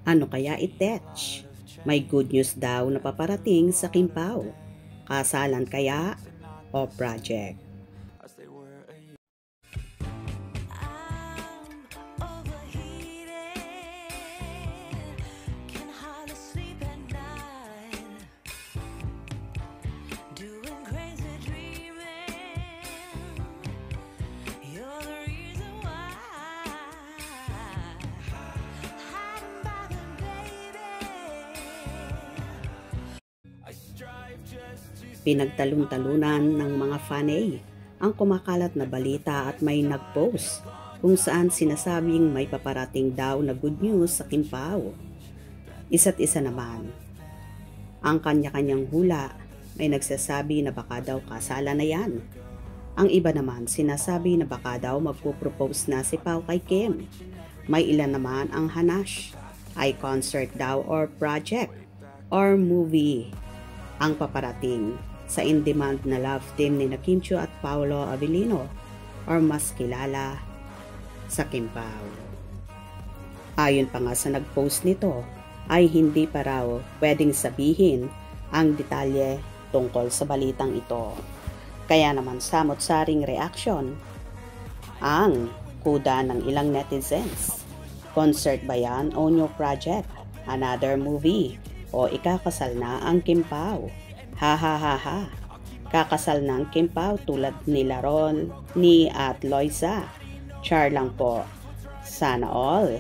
Ano kaya itech? May good news daw na paparating sa Kimpaw. Kasalan kaya o project? Pinagtalon-talunan ng mga fanay ang kumakalat na balita at may nag-post kung saan sinasabing may paparating daw na good news sa Kimpaw. Isa't isa naman. Ang kanya-kanyang hula may nagsasabi na baka daw kasalan na yan. Ang iba naman sinasabi na baka daw magpo-propose na si Pao kay Kim. May ilan naman ang hanash ay concert daw or project or movie ang paparating sa in-demand na love team ni Kim Chiu at Paolo Abilino or mas kilala sa Kimpaw. Ayon pa nga sa nag-post nito ay hindi pa raw pwedeng sabihin ang detalye tungkol sa balitang ito. Kaya naman samot-saring reaksyon ang kuda ng ilang netizens. Concert ba yan o new project? Another movie? O ikakasal na ang Kimpaw? Ha ha ha ha. Kakasal na ang Kimpaw tulad ni Laron, ni at Loisa. Char lang po. Sana all.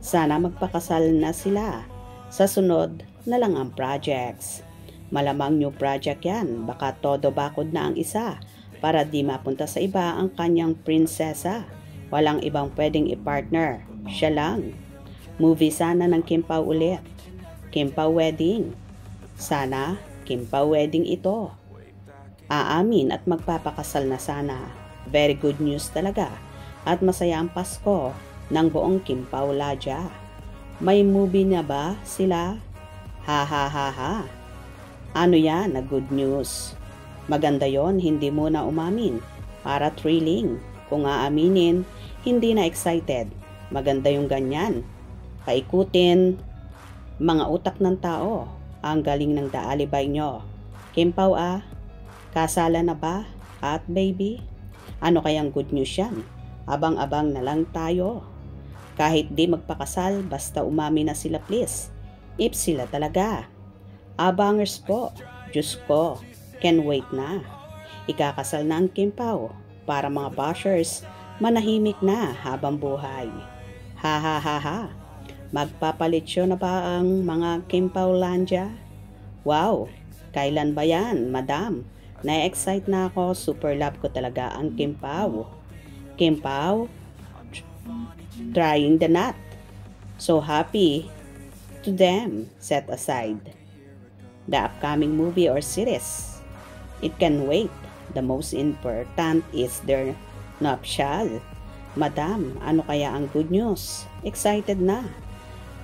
Sana magpakasal na sila. Sa sunod na lang ang projects. Malamang new project yan. Baka todo bakod na ang isa para di mapunta sa iba ang kanyang prinsesa. Walang ibang pwedeng i-partner. Siya lang. Movie sana ng Kimpaw ulit. Kimpaw wedding. Sana Kimpaw wedding ito. Aamin at magpapakasal na sana. Very good news talaga. At masaya ang Pasko ng buong Kimpaw Ladya. May movie na ba sila? Ha ha ha ha. Ano yan na good news? Maganda yon, hindi mo na umamin. Para thrilling. Kung aaminin, hindi na excited. Maganda yung ganyan. Paikutin mga utak ng tao. Ang galing ng daalibay nyo. Kimpaw kasala na ba? At baby? Ano kayang good news yan? Abang-abang na lang tayo. Kahit di magpakasal, basta umami na sila please. If sila talaga. Abangers po. Diyos ko. Can wait na. Ikakasal na ang Kimpaw. Para mga bashers, manahimik na habang buhay. Ha ha ha ha. Magpapalitsyo na ba ang mga Kimpawlandia? Wow! Kailan ba yan, madam? Na-excite na ako. Super love ko talaga ang Kimpaw. Kimpaw? Trying the knot. So happy to them. Set aside the upcoming movie or series. It can wait. The most important is their nuptial. Madam, ano kaya ang good news? Excited na.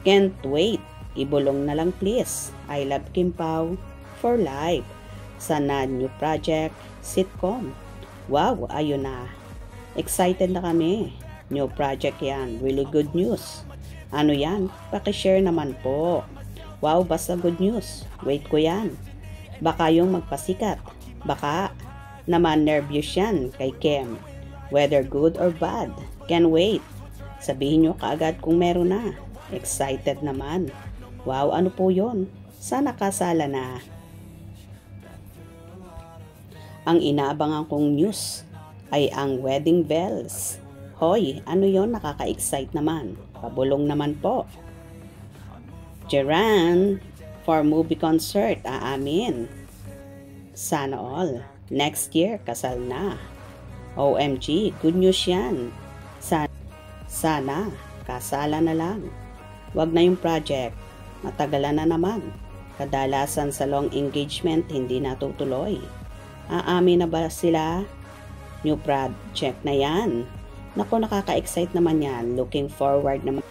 Can't wait. Ibulong na lang please. I love Kimpaw for life. Sana new project, sitcom. Wow, ayun na. Excited na kami. New project yan. Really good news. Ano yan? Pakishare naman po. Wow, basta good news. Wait ko yan. Baka yung magpasikat. Baka naman nervous yan kay Kim. Whether good or bad. Can wait. Sabihin nyo kaagad kung meron na. Excited naman. Wow, ano po yon? Sana kasala na. Ang inaabangan kong news ay ang wedding bells. Hoy, ano yon? Nakaka-excite naman. Pabulong naman po. Geran, for movie concert, aamin. Sana all. Next year, kasal na. OMG, good news yan. Sana kasala na lang. Wag na yung project. Matagalan na naman. Kadalasan sa long engagement, hindi natutuloy. Aamin na ba sila? New project na yan. Naku, nakaka-excite naman yan. Looking forward naman.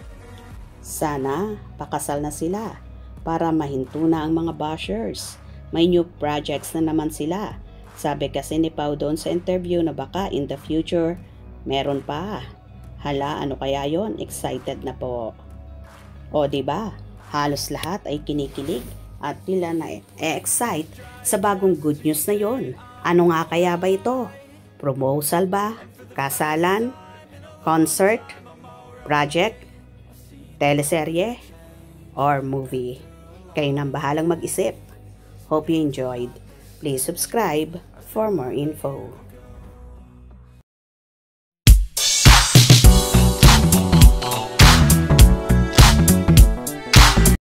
Sana, pakasal na sila. Para mahinto na ang mga bashers. May new projects na naman sila. Sabi kasi ni Pao doon sa interview na baka in the future, meron pa. Hala, ano kaya yon? Excited na po. O 'di ba? Halos lahat ay kinikilig at tila na-excite sa bagong good news na yon. Ano nga kaya ba ito? Proposal ba? Kasalan? Concert? Project? Teleserye? Or movie? Kayo nang bahalang mag-isip. Hope you enjoyed. Please subscribe for more info.